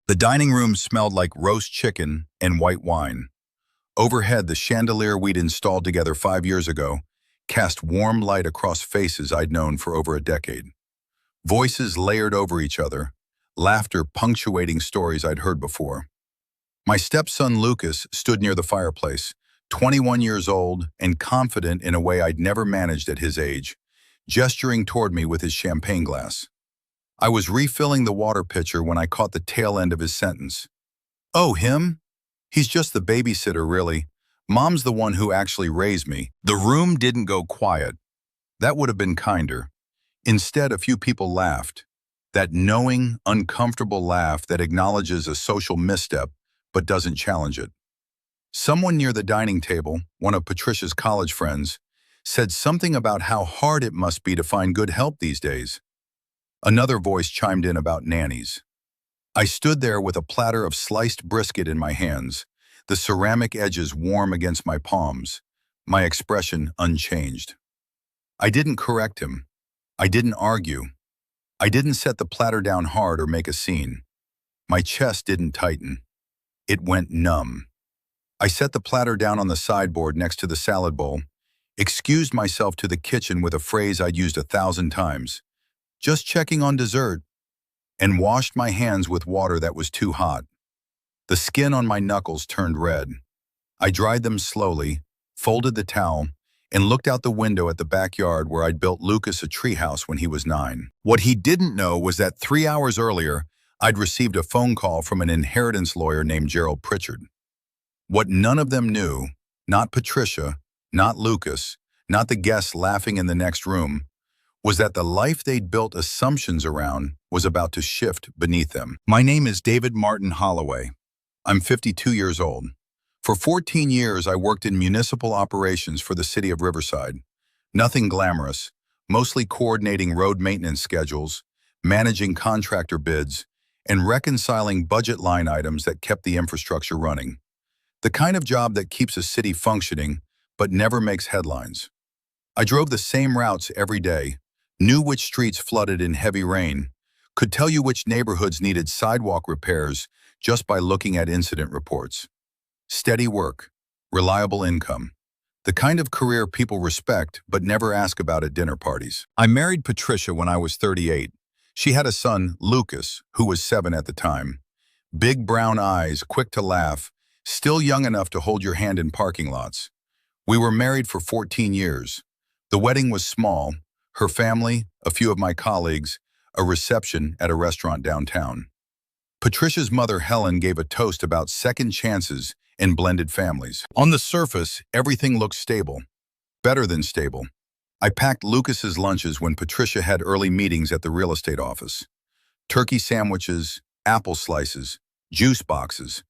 The dining room smelled like roast chicken and white wine. Overhead, the chandelier we'd installed together 5 years ago cast warm light across faces I'd known for over a decade. Voices layered over each other, laughter punctuating stories I'd heard before. My stepson Lucas stood near the fireplace, 21 years old and confident in a way I'd never managed at his age, gesturing toward me with his champagne glass. I was refilling the water pitcher when I caught the tail end of his sentence. "Oh, him? He's just the babysitter, really. Mom's the one who actually raised me." The room didn't go quiet. That would have been kinder. Instead, a few people laughed. That knowing, uncomfortable laugh that acknowledges a social misstep but doesn't challenge it. Someone near the dining table, one of Patricia's college friends, said something about how hard it must be to find good help these days. Another voice chimed in about nannies. I stood there with a platter of sliced brisket in my hands, the ceramic edges warm against my palms, my expression unchanged. I didn't correct him. I didn't argue. I didn't set the platter down hard or make a scene. My chest didn't tighten. It went numb. I set the platter down on the sideboard next to the salad bowl, excused myself to the kitchen with a phrase I'd used 1,000 times, just checking on dessert, and washed my hands with water that was too hot. The skin on my knuckles turned red. I dried them slowly, folded the towel, and looked out the window at the backyard where I'd built Lucas a treehouse when he was 9. What he didn't know was that 3 hours earlier, I'd received a phone call from an inheritance lawyer named Gerald Pritchard. What none of them knew, not Patricia, not Lucas, not the guests laughing in the next room, was that the life they'd built assumptions around was about to shift beneath them. My name is David Martin Holloway. I'm 52 years old. For 14 years, I worked in municipal operations for the city of Riverside. Nothing glamorous, mostly coordinating road maintenance schedules, managing contractor bids, and reconciling budget line items that kept the infrastructure running. The kind of job that keeps a city functioning, but never makes headlines. I drove the same routes every day, knew which streets flooded in heavy rain, could tell you which neighborhoods needed sidewalk repairs just by looking at incident reports. Steady work, reliable income, the kind of career people respect but never ask about at dinner parties. I married Patricia when I was 38. She had a son, Lucas, who was 7 at the time. Big brown eyes, quick to laugh, still young enough to hold your hand in parking lots. We were married for 14 years. The wedding was small, her family, a few of my colleagues, a reception at a restaurant downtown. Patricia's mother, Helen, gave a toast about second chances in blended families. On the surface, everything looked stable. Better than stable. I packed Lucas's lunches when Patricia had early meetings at the real estate office. Turkey sandwiches, apple slices, juice boxes.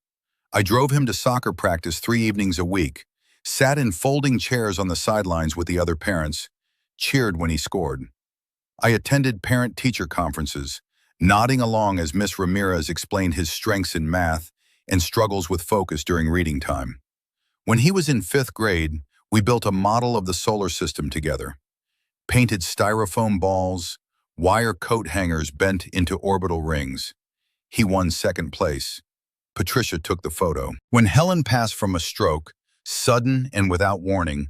I drove him to soccer practice 3 evenings a week, sat in folding chairs on the sidelines with the other parents, cheered when he scored. I attended parent-teacher conferences, nodding along as Miss Ramirez explained his strengths in math and struggles with focus during reading time. When he was in 5th grade, we built a model of the solar system together. Painted styrofoam balls, wire coat hangers bent into orbital rings. He won 2nd place. Patricia took the photo. When Helen passed from a stroke, sudden and without warning,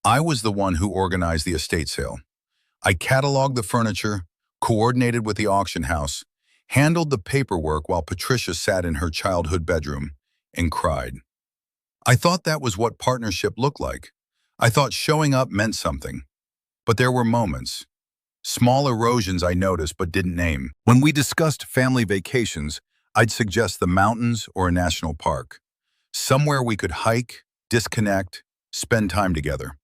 I was the one who organized the estate sale. I cataloged the furniture, coordinated with the auction house, handled the paperwork while Patricia sat in her childhood bedroom and cried. I thought that was what partnership looked like. I thought showing up meant something. But there were moments. Small erosions I noticed but didn't name. When we discussed family vacations, I'd suggest the mountains or a national park. Somewhere we could hike, disconnect, spend time together.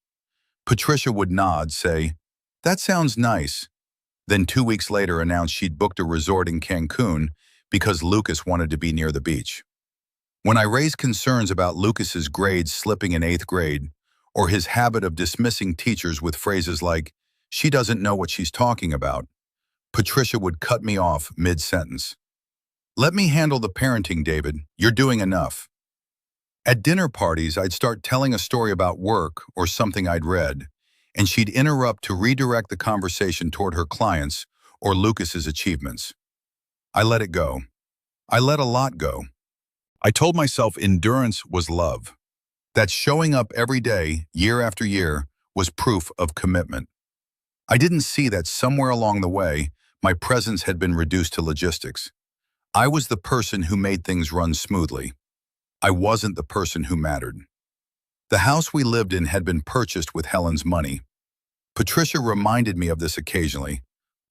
Patricia would nod, say, "That sounds nice." Then 2 weeks later announced she'd booked a resort in Cancun because Lucas wanted to be near the beach. When I raised concerns about Lucas's grades slipping in 8th grade, or his habit of dismissing teachers with phrases like, "She doesn't know what she's talking about," Patricia would cut me off mid-sentence. "Let me handle the parenting, David. You're doing enough." At dinner parties, I'd start telling a story about work or something I'd read, and she'd interrupt to redirect the conversation toward her clients or Lucas's achievements. I let it go. I let a lot go. I told myself endurance was love. That showing up every day, year after year, was proof of commitment. I didn't see that somewhere along the way, my presence had been reduced to logistics. I was the person who made things run smoothly. I wasn't the person who mattered. The house we lived in had been purchased with Helen's money. Patricia reminded me of this occasionally,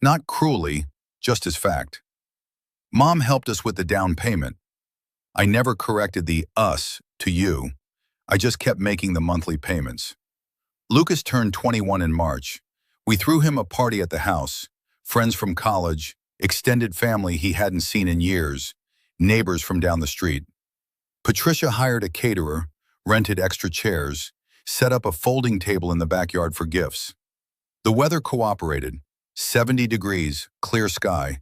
not cruelly, just as fact. Mom helped us with the down payment. I never corrected the us to you. I just kept making the monthly payments. Lucas turned 21 in March. We threw him a party at the house. Friends from college, extended family he hadn't seen in years, neighbors from down the street. Patricia hired a caterer, rented extra chairs, set up a folding table in the backyard for gifts. The weather cooperated. 70 degrees, clear sky.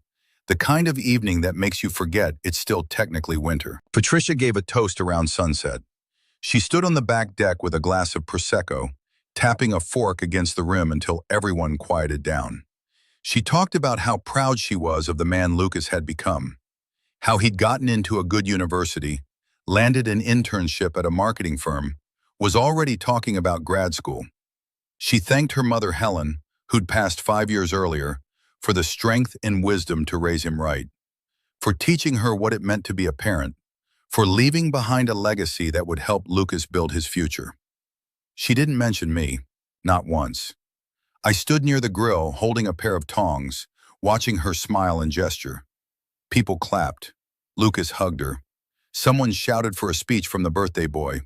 The kind of evening that makes you forget it's still technically winter. Patricia gave a toast around sunset. She stood on the back deck with a glass of Prosecco, tapping a fork against the rim until everyone quieted down. She talked about how proud she was of the man Lucas had become, how he'd gotten into a good university, landed an internship at a marketing firm, was already talking about grad school. She thanked her mother Helen, who'd passed 5 years earlier, for the strength and wisdom to raise him right, for teaching her what it meant to be a parent, for leaving behind a legacy that would help Lucas build his future. She didn't mention me, not once. I stood near the grill holding a pair of tongs, watching her smile and gesture. People clapped. Lucas hugged her. Someone shouted for a speech from the birthday boy.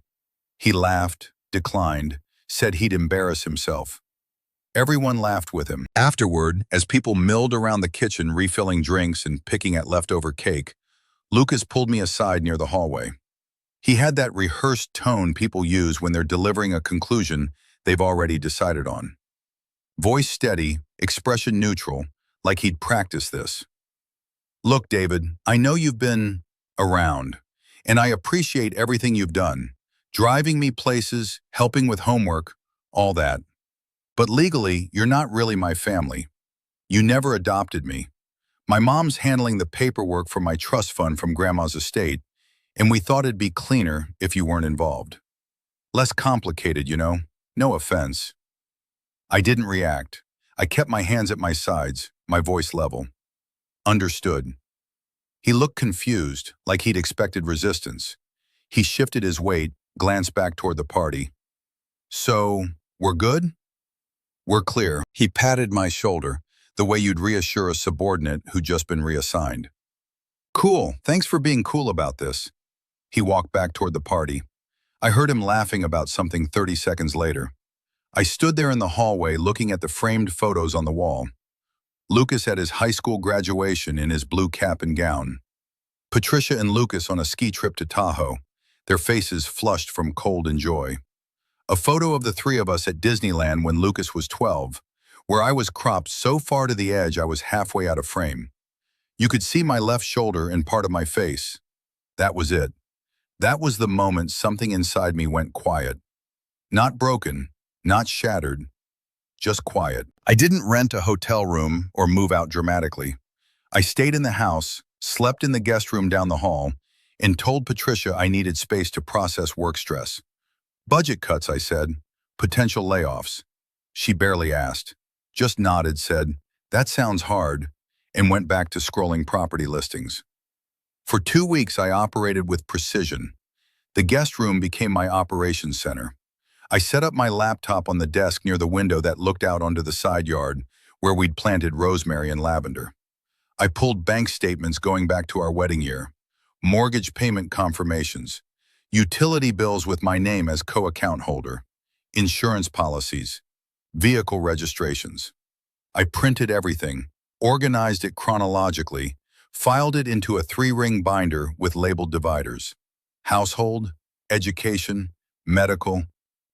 He laughed, declined, said he'd embarrass himself. Everyone laughed with him. Afterward, as people milled around the kitchen refilling drinks and picking at leftover cake, Lucas pulled me aside near the hallway. He had that rehearsed tone people use when they're delivering a conclusion they've already decided on. Voice steady, expression neutral, like he'd practiced this. Look, David, I know you've been around, and I appreciate everything you've done. Driving me places, helping with homework, all that. But legally, you're not really my family. You never adopted me. My mom's handling the paperwork for my trust fund from Grandma's estate, and we thought it'd be cleaner if you weren't involved. Less complicated, you know? No offense. I didn't react. I kept my hands at my sides, my voice level. Understood. He looked confused, like he'd expected resistance. He shifted his weight, glanced back toward the party. So, we're good? We're clear. He patted my shoulder, the way you'd reassure a subordinate who'd just been reassigned. Cool, thanks for being cool about this. He walked back toward the party. I heard him laughing about something 30 seconds later. I stood there in the hallway looking at the framed photos on the wall. Lucas at his high school graduation in his blue cap and gown. Patricia and Lucas on a ski trip to Tahoe, their faces flushed from cold and joy. A photo of the three of us at Disneyland when Lucas was 12, where I was cropped so far to the edge I was halfway out of frame. You could see my left shoulder and part of my face. That was it. That was the moment something inside me went quiet. Not broken, not shattered, just quiet. I didn't rent a hotel room or move out dramatically. I stayed in the house, slept in the guest room down the hall, and told Patricia I needed space to process work stress. Budget cuts, I said. Potential layoffs. She barely asked. Just nodded, said, that sounds hard, and went back to scrolling property listings. For 2 weeks, I operated with precision. The guest room became my operations center. I set up my laptop on the desk near the window that looked out onto the side yard, where we'd planted rosemary and lavender. I pulled bank statements going back to our wedding year, mortgage payment confirmations, utility bills with my name as co-account holder, insurance policies, vehicle registrations. I printed everything, organized it chronologically, filed it into a 3-ring binder with labeled dividers. Household, education, medical,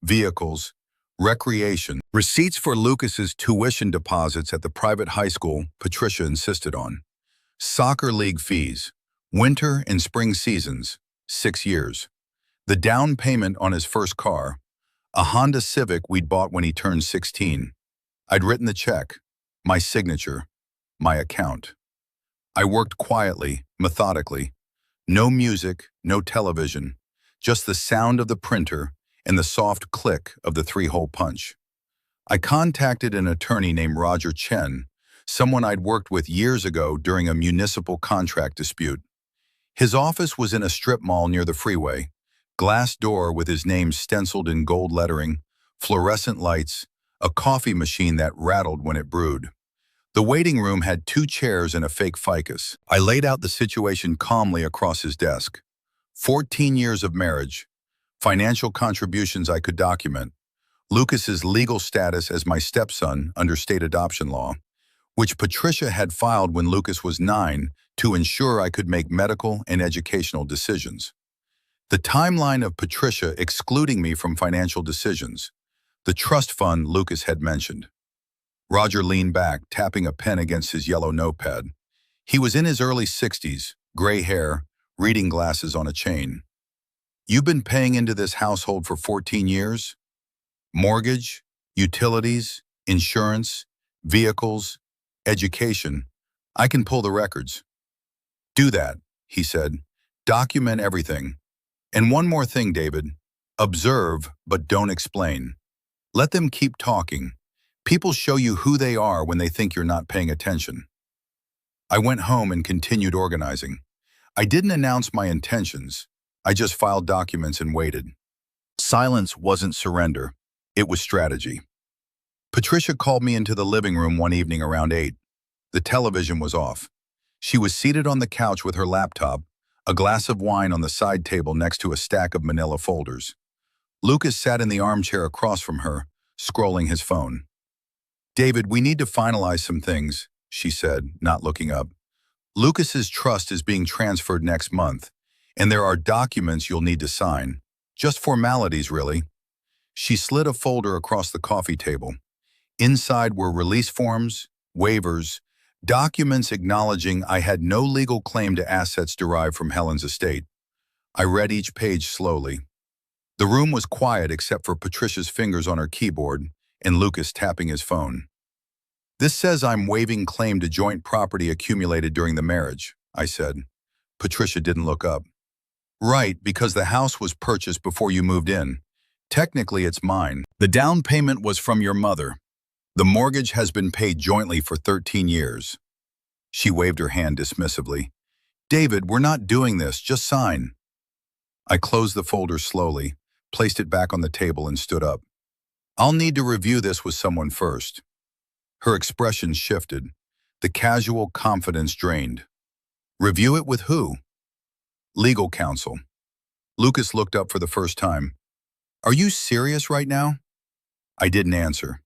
vehicles, recreation. Receipts for Lucas's tuition deposits at the private high school Patricia insisted on. Soccer league fees, winter and spring seasons, 6 years. The down payment on his first car, a Honda Civic we'd bought when he turned 16. I'd written the check, my signature, my account. I worked quietly, methodically, No music, no television, just the sound of the printer and the soft click of the three-hole punch. I contacted an attorney named Roger Chen, someone I'd worked with years ago during a municipal contract dispute. His office was in a strip mall near the freeway, glass door with his name stenciled in gold lettering, fluorescent lights, a coffee machine that rattled when it brewed. The waiting room had 2 chairs and a fake ficus. I laid out the situation calmly across his desk. 14 years of marriage, financial contributions I could document, Lucas's legal status as my stepson under state adoption law, which Patricia had filed when Lucas was 9 to ensure I could make medical and educational decisions. The timeline of Patricia excluding me from financial decisions, the trust fund Lucas had mentioned. Roger leaned back, tapping a pen against his yellow notepad. He was in his early 60s, gray hair, reading glasses on a chain. You've been paying into this household for 14 years? Mortgage, utilities, insurance, vehicles, education. I can pull the records. Do that, he said. Document everything. And one more thing, David. Observe, but don't explain. Let them keep talking. People show you who they are when they think you're not paying attention. I went home and continued organizing. I didn't announce my intentions. I just filed documents and waited. Silence wasn't surrender. It was strategy. Patricia called me into the living room one evening around 8. The television was off. She was seated on the couch with her laptop, a glass of wine on the side table next to a stack of manila folders. Lucas sat in the armchair across from her, scrolling his phone. David, we need to finalize some things, she said, not looking up. Lucas's trust is being transferred next month, and there are documents you'll need to sign. Just formalities, really. She slid a folder across the coffee table. Inside were release forms, waivers, documents acknowledging I had no legal claim to assets derived from Helen's estate. I read each page slowly. The room was quiet except for Patricia's fingers on her keyboard and Lucas tapping his phone. This says I'm waiving claim to joint property accumulated during the marriage, I said. Patricia didn't look up. Right, because the house was purchased before you moved in. Technically, it's mine. The down payment was from your mother. The mortgage has been paid jointly for 13 years. She waved her hand dismissively. David, we're not doing this, just sign. I closed the folder slowly, placed it back on the table and stood up. I'll need to review this with someone first. Her expression shifted, the casual confidence drained. Review it with who? Legal counsel. Lucas looked up for the first time. Are you serious right now? I didn't answer.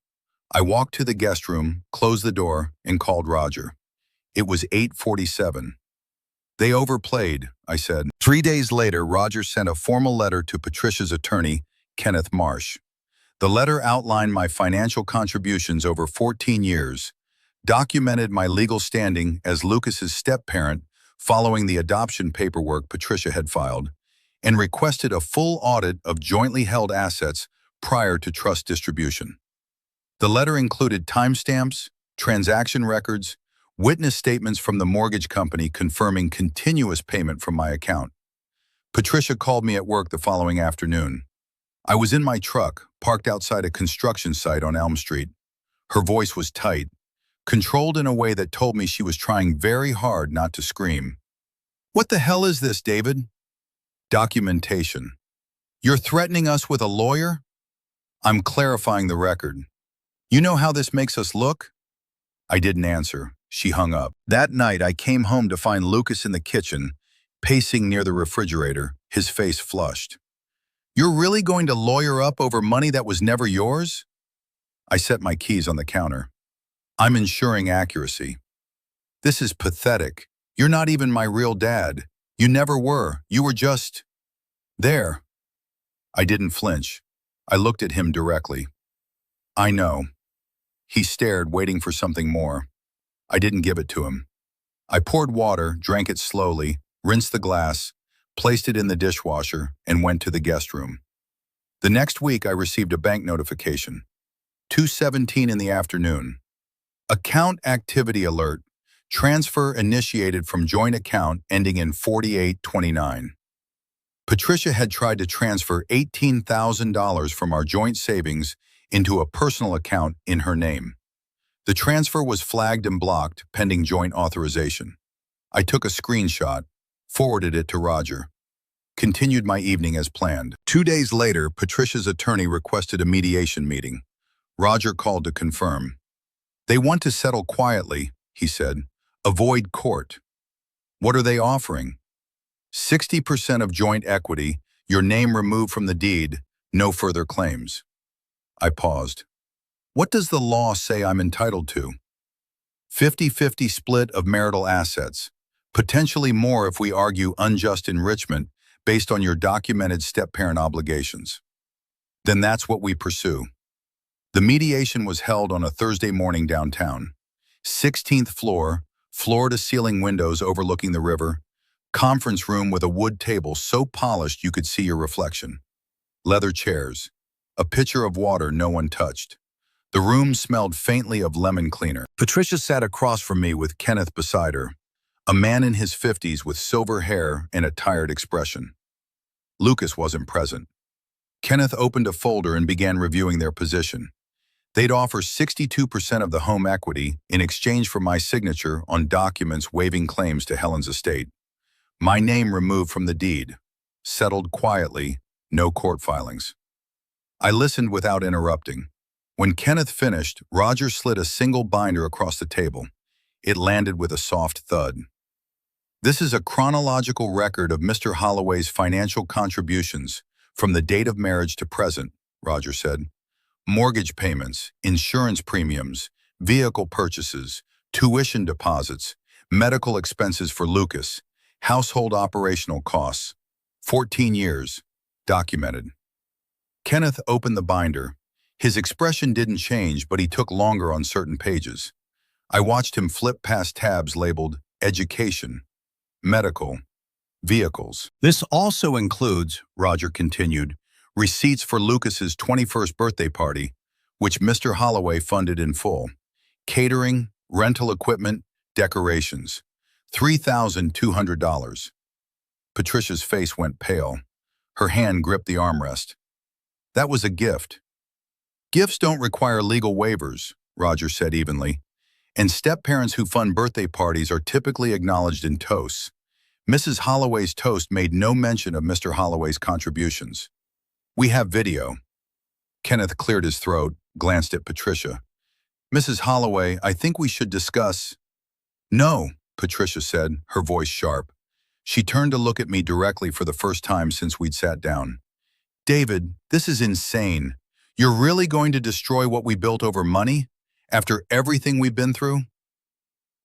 I walked to the guest room, closed the door, and called Roger. It was 8:47. They overplayed, I said. 3 days later, Roger sent a formal letter to Patricia's attorney, Kenneth Marsh. The letter outlined my financial contributions over 14 years, documented my legal standing as Lucas's step-parent following the adoption paperwork Patricia had filed, and requested a full audit of jointly held assets prior to trust distribution. The letter included timestamps, transaction records, witness statements from the mortgage company confirming continuous payment from my account. Patricia called me at work the following afternoon. I was in my truck, parked outside a construction site on Elm Street. Her voice was tight, controlled in a way that told me she was trying very hard not to scream. What the hell is this, David? Documentation. You're threatening us with a lawyer? I'm clarifying the record. You know how this makes us look? I didn't answer. She hung up. That night, I came home to find Lucas in the kitchen, pacing near the refrigerator, his face flushed. You're really going to lawyer up over money that was never yours? I set my keys on the counter. I'm ensuring accuracy. This is pathetic. You're not even my real dad. You never were. You were just there. I didn't flinch. I looked at him directly. I know. He stared, waiting for something more. I didn't give it to him. I poured water, drank it slowly, rinsed the glass, placed it in the dishwasher, and went to the guest room. The next week, I received a bank notification. 2:17 in the afternoon. Account activity alert. Transfer initiated from joint account ending in 4829. Patricia had tried to transfer $18,000 from our joint savings into a personal account in her name. The transfer was flagged and blocked pending joint authorization. I took a screenshot, forwarded it to Roger. Continued my evening as planned. 2 days later, Patricia's attorney requested a mediation meeting. Roger called to confirm. They want to settle quietly, he said. Avoid court. What are they offering? 60% of joint equity, your name removed from the deed, no further claims. I paused. What does the law say I'm entitled to? 50-50 split of marital assets, potentially more if we argue unjust enrichment based on your documented step-parent obligations. Then that's what we pursue. The mediation was held on a Thursday morning downtown. 16th floor, floor-to-ceiling windows overlooking the river, conference room with a wood table so polished you could see your reflection. Leather chairs, a pitcher of water no one touched. The room smelled faintly of lemon cleaner. Patricia sat across from me with Kenneth beside her, a man in his 50s with silver hair and a tired expression. Lucas wasn't present. Kenneth opened a folder and began reviewing their position. They'd offer 62% of the home equity in exchange for my signature on documents waiving claims to Helen's estate. My name removed from the deed. Settled quietly, no court filings. I listened without interrupting. When Kenneth finished, Roger slid a single binder across the table. It landed with a soft thud. This is a chronological record of Mr. Holloway's financial contributions from the date of marriage to present, Roger said. Mortgage payments, insurance premiums, vehicle purchases, tuition deposits, medical expenses for Lucas, household operational costs. 14 years, documented. Kenneth opened the binder. His expression didn't change, but he took longer on certain pages. I watched him flip past tabs labeled Education, Medical, Vehicles. This also includes, Roger continued, receipts for Lucas's 21st birthday party, which Mr. Holloway funded in full. Catering, rental equipment, decorations. $3,200. Patricia's face went pale. Her hand gripped the armrest. That was a gift. Gifts don't require legal waivers, Roger said evenly, and step-parents who fund birthday parties are typically acknowledged in toasts. Mrs. Holloway's toast made no mention of Mr. Holloway's contributions. We have video. Kenneth cleared his throat, glanced at Patricia. Mrs. Holloway, I think we should discuss. No, Patricia said, her voice sharp. She turned to look at me directly for the first time since we'd sat down. David, this is insane. You're really going to destroy what we built over money? After everything we've been through?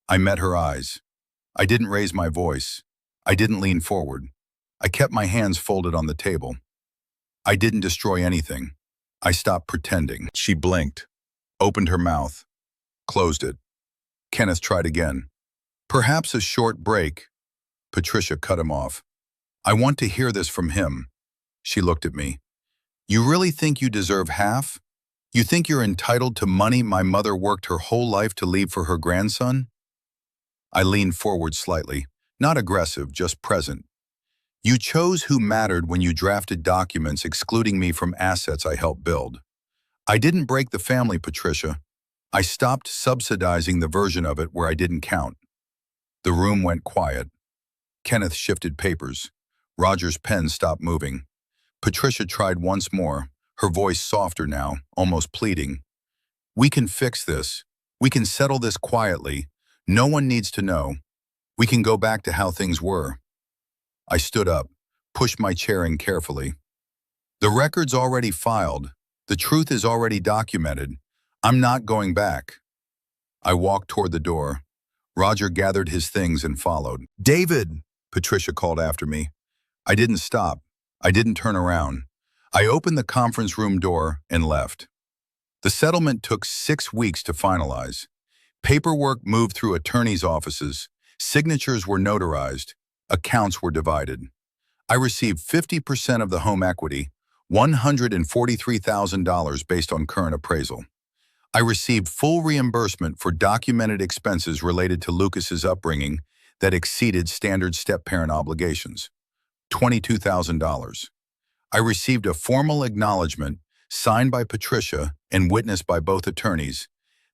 I met her eyes. I didn't raise my voice. I didn't lean forward. I kept my hands folded on the table. I didn't destroy anything. I stopped pretending. She blinked, opened her mouth, closed it. Kenneth tried again. Perhaps a short break. Patricia cut him off. I want to hear this from him. She looked at me. You really think you deserve half? You think you're entitled to money my mother worked her whole life to leave for her grandson? I leaned forward slightly, not aggressive, just present. You chose who mattered when you drafted documents excluding me from assets I helped build. I didn't break the family, Patricia. I stopped subsidizing the version of it where I didn't count. The room went quiet. Kenneth shifted papers. Roger's pen stopped moving. Patricia tried once more, her voice softer now, almost pleading. We can fix this. We can settle this quietly. No one needs to know. We can go back to how things were. I stood up, pushed my chair in carefully. The record's already filed. The truth is already documented. I'm not going back. I walked toward the door. Roger gathered his things and followed. David, Patricia called after me. I didn't stop. I didn't turn around. I opened the conference room door and left. The settlement took 6 weeks to finalize. Paperwork moved through attorneys' offices. Signatures were notarized. Accounts were divided. I received 50% of the home equity, $143,000 based on current appraisal. I received full reimbursement for documented expenses related to Lucas's upbringing that exceeded standard step-parent obligations, $22,000. I received a formal acknowledgement signed by Patricia and witnessed by both attorneys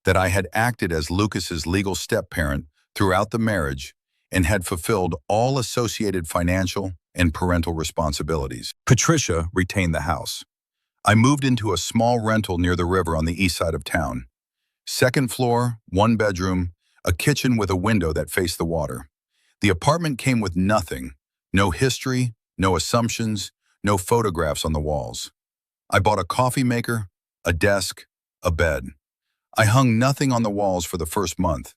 that I had acted as Lucas's legal step-parent throughout the marriage and had fulfilled all associated financial and parental responsibilities. Patricia retained the house. I moved into a small rental near the river on the east side of town. Second floor, one bedroom, a kitchen with a window that faced the water. The apartment came with nothing, no history, no assumptions, no photographs on the walls. I bought a coffee maker, a desk, a bed. I hung nothing on the walls for the first month,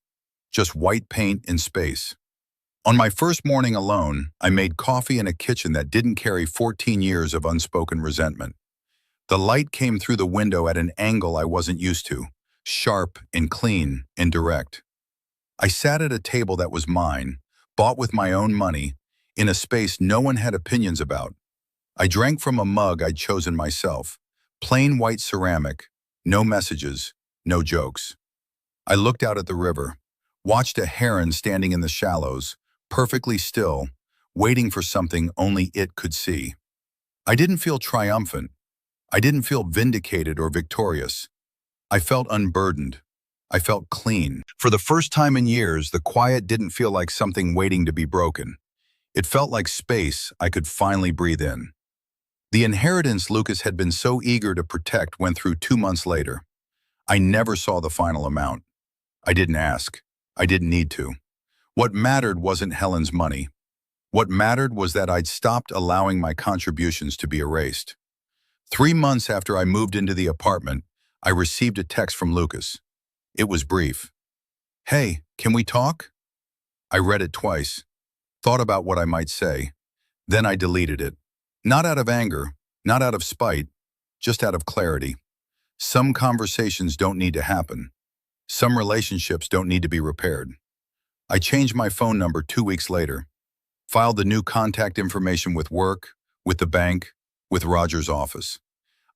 just white paint and space. On my first morning alone, I made coffee in a kitchen that didn't carry 14 years of unspoken resentment. The light came through the window at an angle I wasn't used to, sharp and clean and direct. I sat at a table that was mine, bought with my own money, in a space no one had opinions about. I drank from a mug I'd chosen myself, plain white ceramic, no messages, no jokes. I looked out at the river, watched a heron standing in the shallows, perfectly still, waiting for something only it could see. I didn't feel triumphant. I didn't feel vindicated or victorious. I felt unburdened. I felt clean. For the first time in years, the quiet didn't feel like something waiting to be broken. It felt like space I could finally breathe in. The inheritance Lucas had been so eager to protect went through 2 months later. I never saw the final amount. I didn't ask. I didn't need to. What mattered wasn't Helen's money. What mattered was that I'd stopped allowing my contributions to be erased. 3 months after I moved into the apartment, I received a text from Lucas. It was brief. "Hey, can we talk?" I read it twice, thought about what I might say. Then I deleted it. Not out of anger, not out of spite, just out of clarity. Some conversations don't need to happen. Some relationships don't need to be repaired. I changed my phone number 2 weeks later, filed the new contact information with work, with the bank, with Roger's office.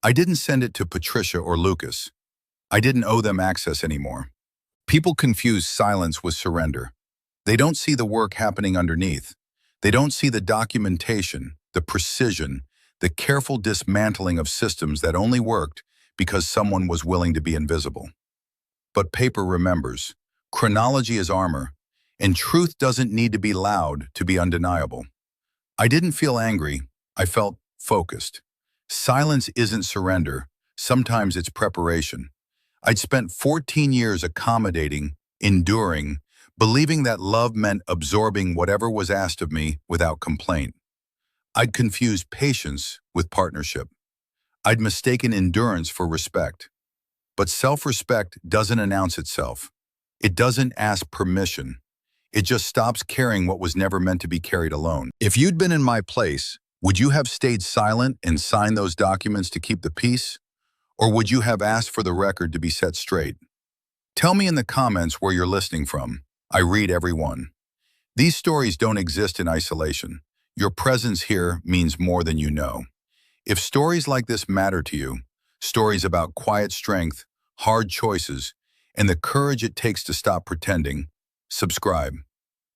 I didn't send it to Patricia or Lucas. I didn't owe them access anymore. People confuse silence with surrender. They don't see the work happening underneath. They don't see the documentation, the precision, the careful dismantling of systems that only worked because someone was willing to be invisible. But paper remembers. Chronology is armor, and truth doesn't need to be loud to be undeniable. I didn't feel angry. I felt focused. Silence isn't surrender. Sometimes it's preparation. I'd spent 14 years accommodating, enduring, believing that love meant absorbing whatever was asked of me without complaint. I'd confused patience with partnership. I'd mistaken endurance for respect. But self-respect doesn't announce itself. It doesn't ask permission. It just stops carrying what was never meant to be carried alone. If you'd been in my place, would you have stayed silent and signed those documents to keep the peace? Or would you have asked for the record to be set straight? Tell me in the comments where you're listening from. I read every one. These stories don't exist in isolation. Your presence here means more than you know. If stories like this matter to you, stories about quiet strength, hard choices, and the courage it takes to stop pretending, subscribe.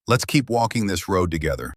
Let's keep walking this road together.